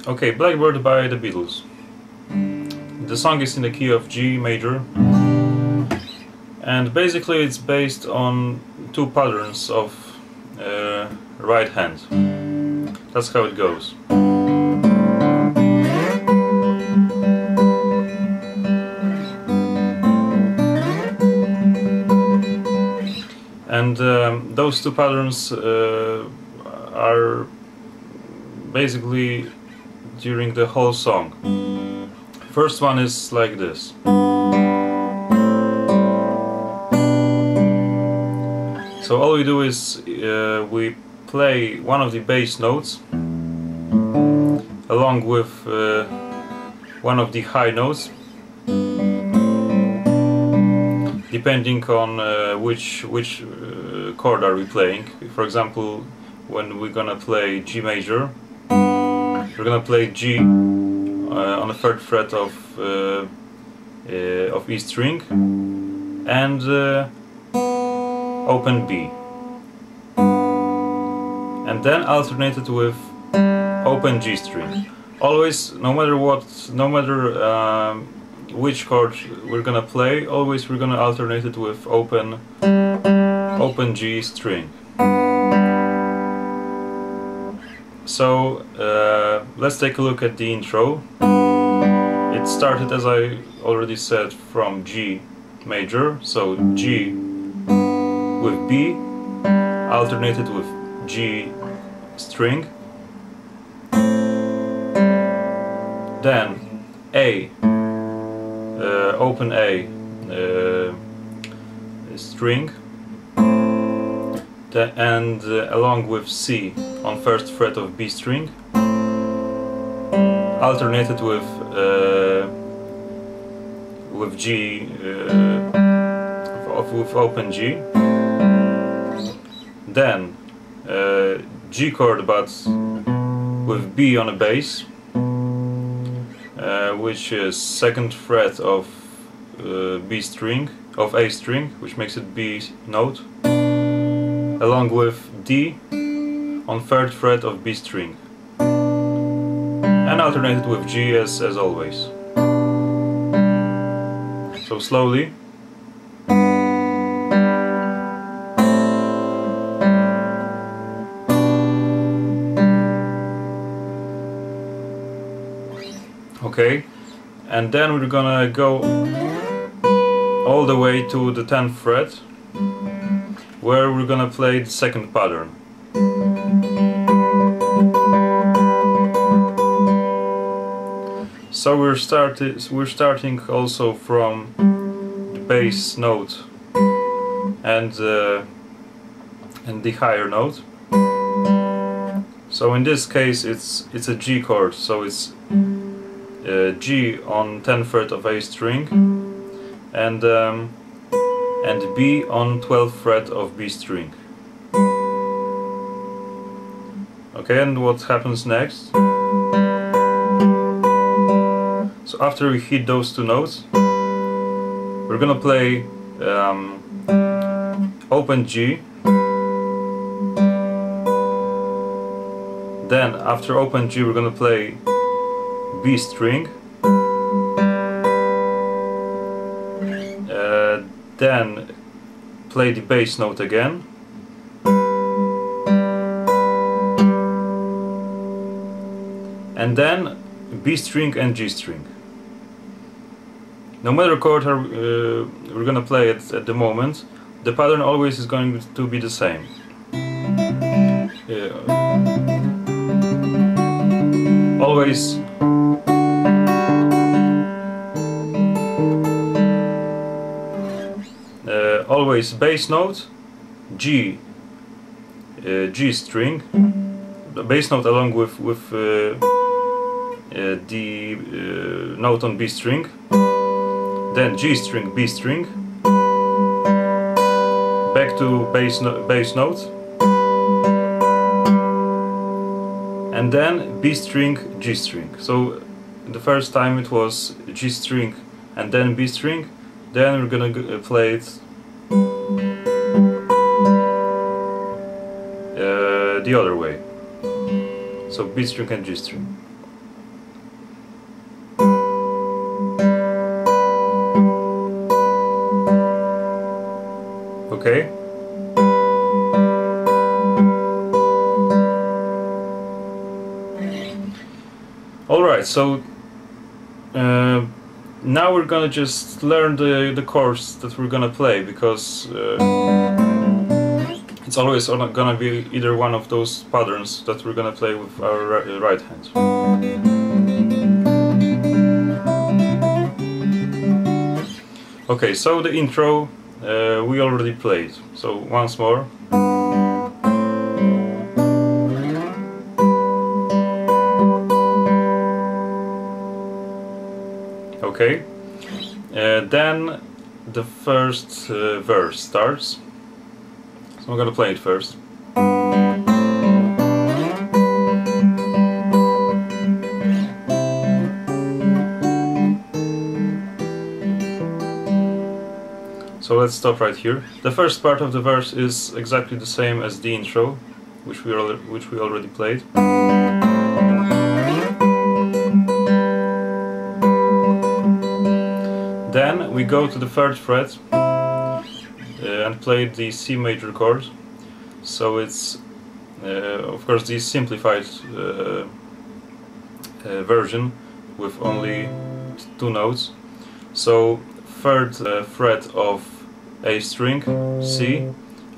Okay, Blackbird by the Beatles. The song is in the key of G major, and basically it's based on two patterns of right hand. That's how it goes. And those two patterns are basically during the whole song. First one is like this. So all we do is we play one of the bass notes along with one of the high notes, depending on which chord are we playing. For example, when we're gonna play G major, we're gonna play G on the third fret of E string and open B, and then alternate it with open G string. Always, no matter what, no matter which chord we're gonna play, always we're gonna alternate it with open G string. So let's take a look at the intro. It started, as I already said, from G major, so G with B, alternated with G string, then A, open A string, and along with C on first fret of B string, alternated with G, with open G, then G chord but with B on a bass, which is second fret of B string, of A string, which makes it B note, along with D on third fret of B string, and alternated with G as always. So slowly. Okay, and then we're gonna go all the way to the 10th fret, where we're gonna play the second pattern. So we're starting also from the bass note and the higher note. So in this case it's a G chord, so it's G on 10th fret of A string and B on 12th fret of B string. Okay, and what happens next? So after we hit those two notes, we're gonna play open G, then after open G we're gonna play B string, then play the bass note again, and then B string and G string. No matter chord we're gonna play it at the moment, the pattern always is going to be the same. Always always bass note, G, G string, the bass note along with the note on B string, then G string, B string, back to bass note, and then B string, G string. So the first time it was G string and then B string, then we're gonna play it the other way. So B string and G string. Alright, so now we're gonna just learn the chords that we're gonna play, because it's always gonna be either one of those patterns that we're gonna play with our right hand. Okay, so the intro we already played, so once more. Okay, then the first verse starts, so I'm gonna play it first. So let's stop right here. The first part of the verse is exactly the same as the intro, which we already played. Then we go to the 3rd fret and play the C major chord. So it's of course the simplified version with only 2 notes. So 3rd fret of A string, C,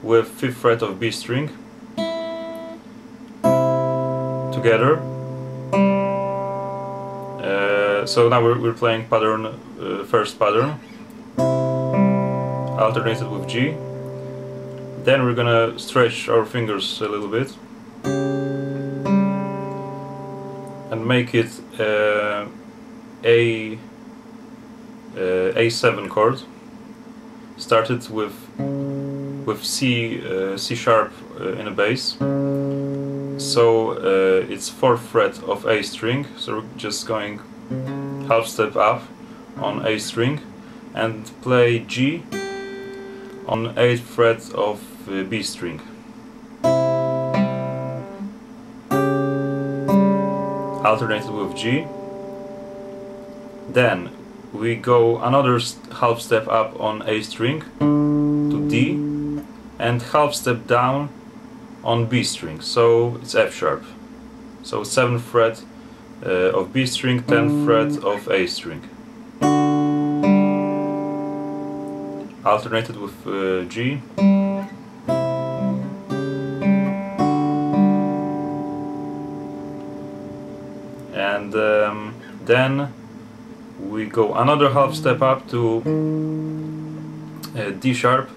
with 5th fret of B string together. So now we're playing pattern, first pattern, alternated with G. Then we're gonna stretch our fingers a little bit and make it A7 chord. Started with C sharp in a bass. So it's 4th fret of A string. So we're just going half step up on A string and play G on 8th fret of B string. Alternated with G. Then we go another half step up on A string to D and half step down on B string, so it's F sharp. So 7th fret of B string, 10th fret of A string. Alternated with G. And then we go another half step up to D sharp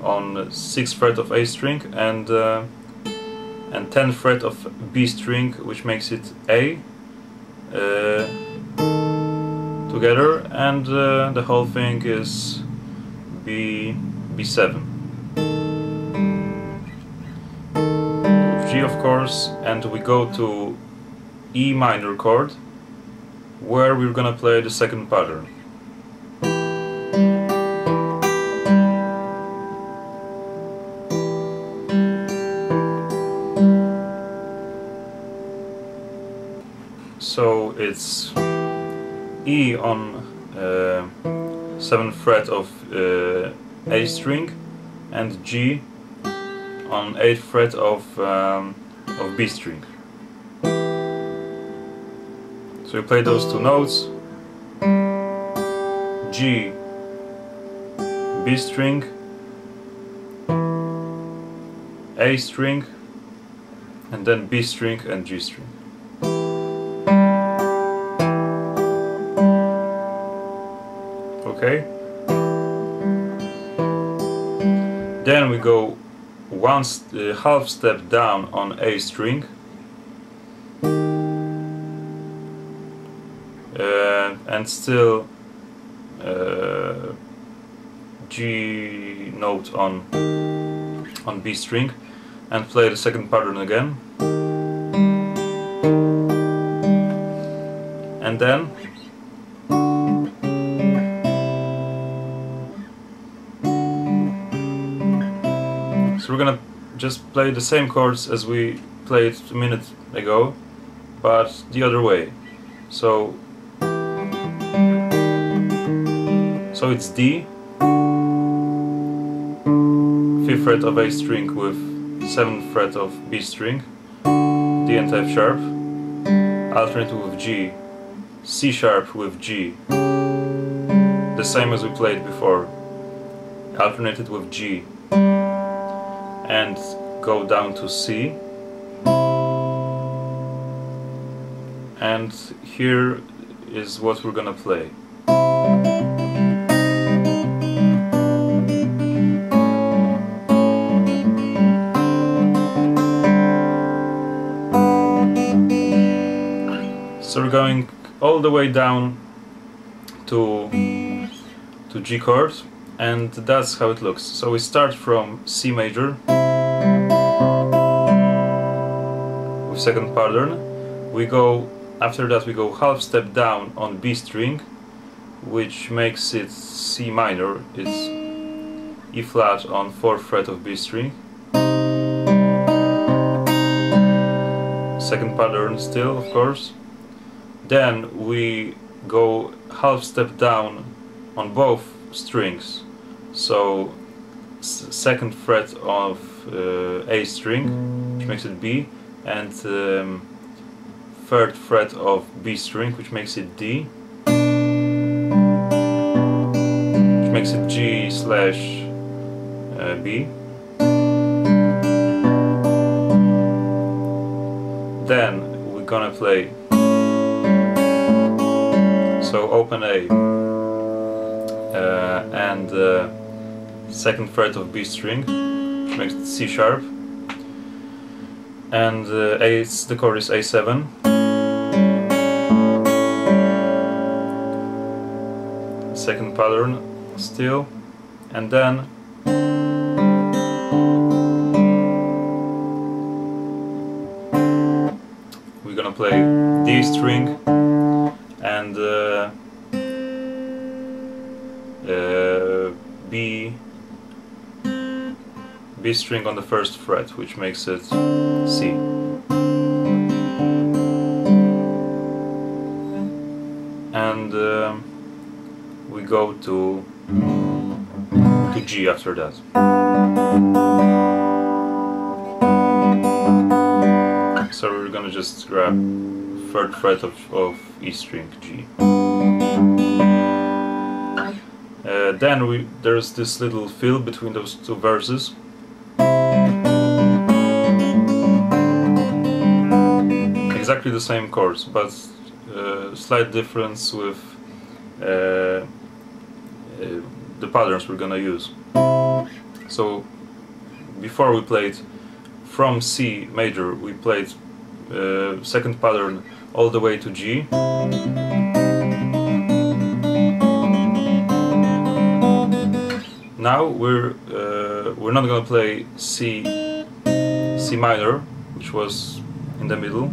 on 6th fret of A string and 10th fret of B string, which makes it A together, and the whole thing is B7. G, of course, and we go to E minor chord, where we're gonna play the 2nd pattern. So it's E on 7th fret of A string and G on 8th fret of B string. So we play those 2 notes, G, B string, A string, and then B string and G string. Okay. Then we go half step down on A string. And still G note on B string, and play the 2nd pattern again, and then so we're gonna just play the same chords as we played a minute ago, but the other way. So it's D, 5th fret of A string with 7th fret of B string, D and F sharp, alternate with G, C sharp with G, the same as we played before, alternated with G, and go down to C, and here is what we're gonna play. So we're going all the way down to G chord, and that's how it looks. So we start from C major with second pattern. We go, after that we go half step down on B string, which makes it C minor. It's E flat on 4th fret of B string. Second pattern still, of course. Then we go half step down on both strings, so 2nd fret of A string, which makes it B, and 3rd fret of B string, which makes it D, which makes it G slash B. Then we're gonna play, so open A and 2nd fret of B string, which makes it C sharp, and the chord is A7, second pattern still, and then we're gonna play D string and B string on the 1st fret, which makes it C. And we go to G after that. So we're gonna just grab 3rd fret of E string, G. Then there's this little fill between those two verses. Exactly the same chords, but slight difference with the patterns we're gonna use. So before we played from C major, we played 2nd pattern all the way to G. Now we're not gonna play C minor, which was in the middle,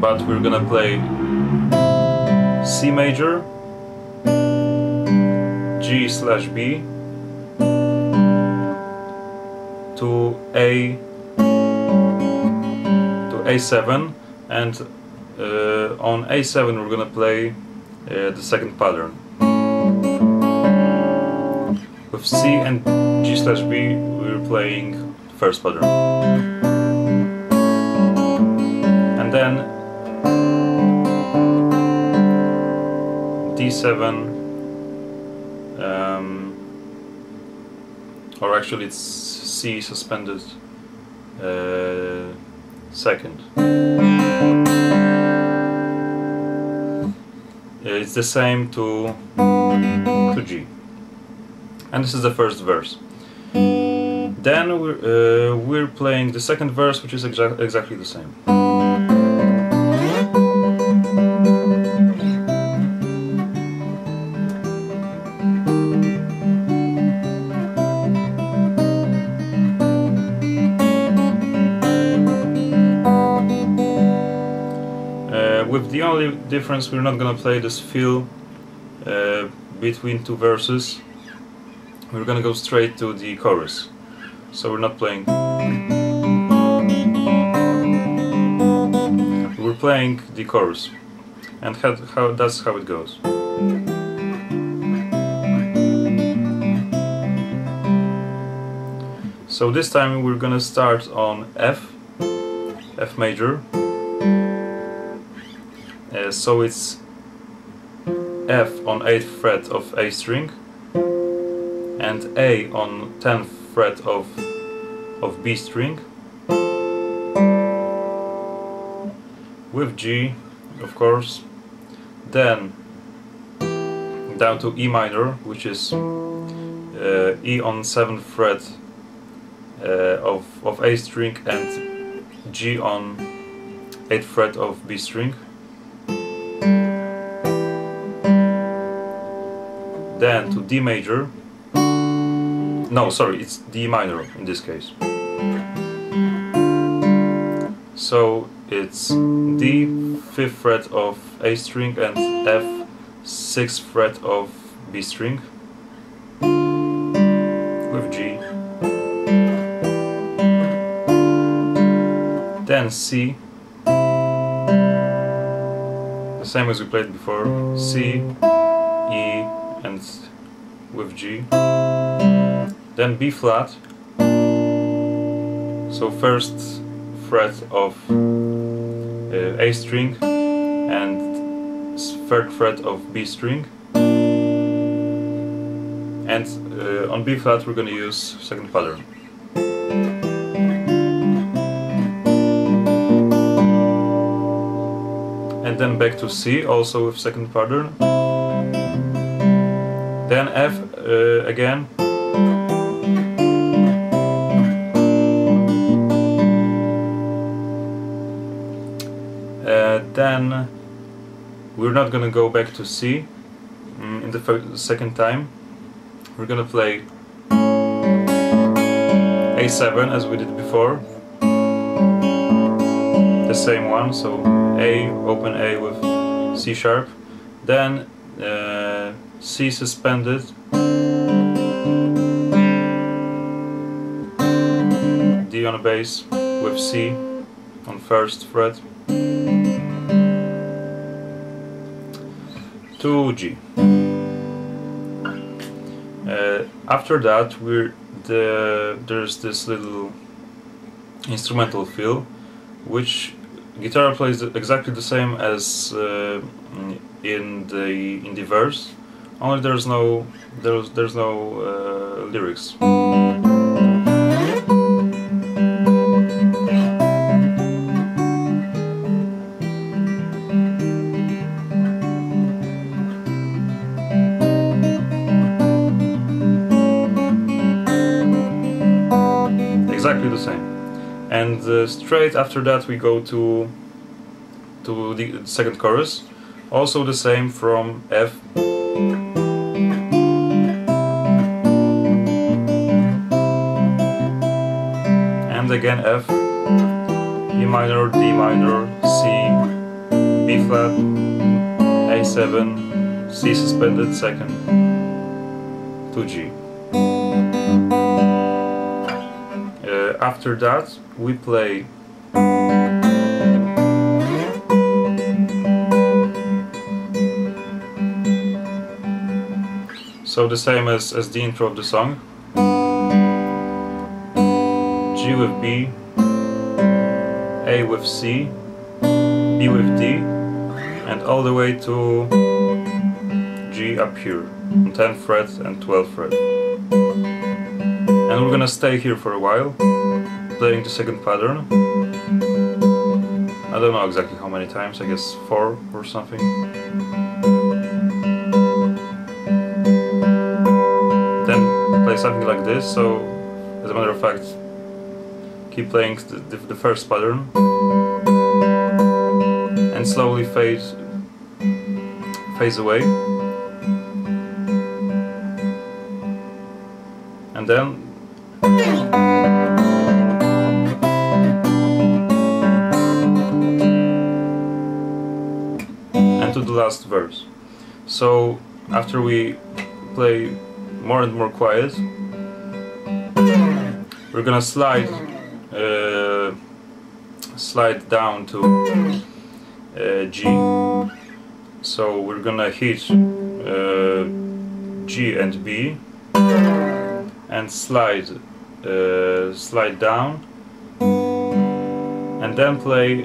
but we're gonna play C major, G slash B to A7, and on A7 we're gonna play the 2nd pattern. With C and G slash B we're playing 1st pattern, and then D7, or actually it's C suspended 2nd. It's the same to G. And this is the 1st verse. Then we're playing the 2nd verse, which is exactly the same. With the only difference, we're not gonna play this fill between two verses. We're gonna go straight to the chorus. So we're not playing. We're playing the chorus, and that's how it goes. So this time we're gonna start on F F major. So it's F on 8th fret of A string and A on 10th fret of B string, with G, of course, then down to E minor, which is E on 7th fret of A string and G on 8th fret of B string. Then to D major. No, sorry, it's D minor in this case. So it's D 5th fret of A string and F 6th fret of B string, with G. Then C, the same as we played before, C, E, and with G. Then B flat, so 1st fret of A string and 3rd fret of B string. And on B flat we're going to use 2nd pattern. And then back to C, also with 2nd pattern. Then F again. Then we're not gonna go back to C in the second time. We're gonna play A7 as we did before. The same one, so A, open A with C sharp. Then C suspended, D on a bass with C on 1st fret, to G. After that there's this little instrumental fill, which guitar plays exactly the same as in the verse, only there's no lyrics. Exactly the same. And straight after that we go to the second chorus, also the same from F. And again F, E minor, D minor, C, B flat, A7, C suspended 2nd, to G. After that we play so the same as the intro of the song. G with B, A with C, B with D, and all the way to G up here on 10th fret and 12th fret. And we're gonna stay here for a while, playing the second pattern. I don't know exactly how many times, I guess 4 or something. Then play something like this, so as a matter of fact, keep playing the first pattern and slowly fades away. And then to the last verse. So after we play more and more quiet, we're gonna slide down to G. So we're gonna hit G and B and slide down, and and then play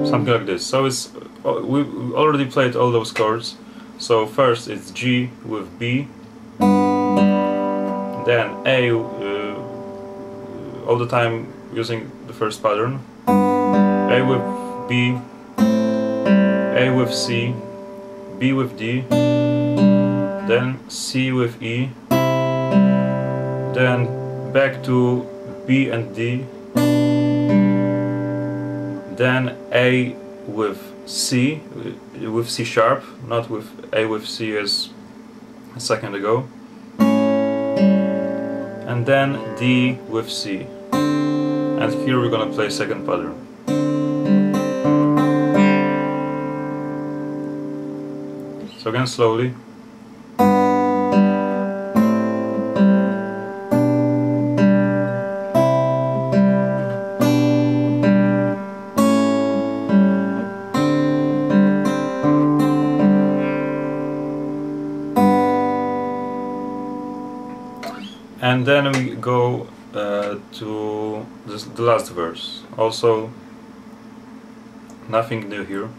something like this. So it's we already played all those chords. So first it's G with B, then A all the time using the first pattern, A with B, A with C, B with D, then C with E, then back to B and D, then A with C sharp, not with A with C as a second ago, and then D with C. And here we're gonna play second pattern. So again slowly. And then we go to the last verse. Also, nothing new here.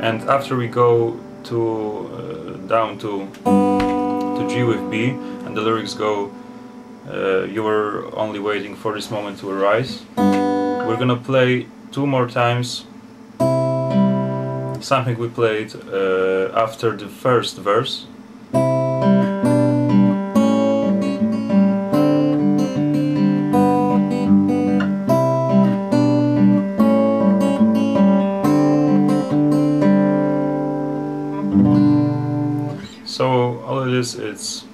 And after we go to down to G with B, and the lyrics go, you were only waiting for this moment to arise. We're gonna play 2 more times something we played after the first verse. So all it is, it's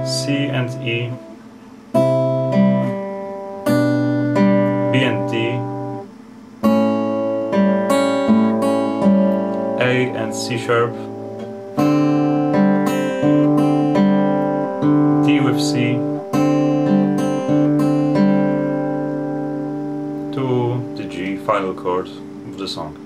C and E, B and D, A and C sharp, D with C, to the G final chord of the song.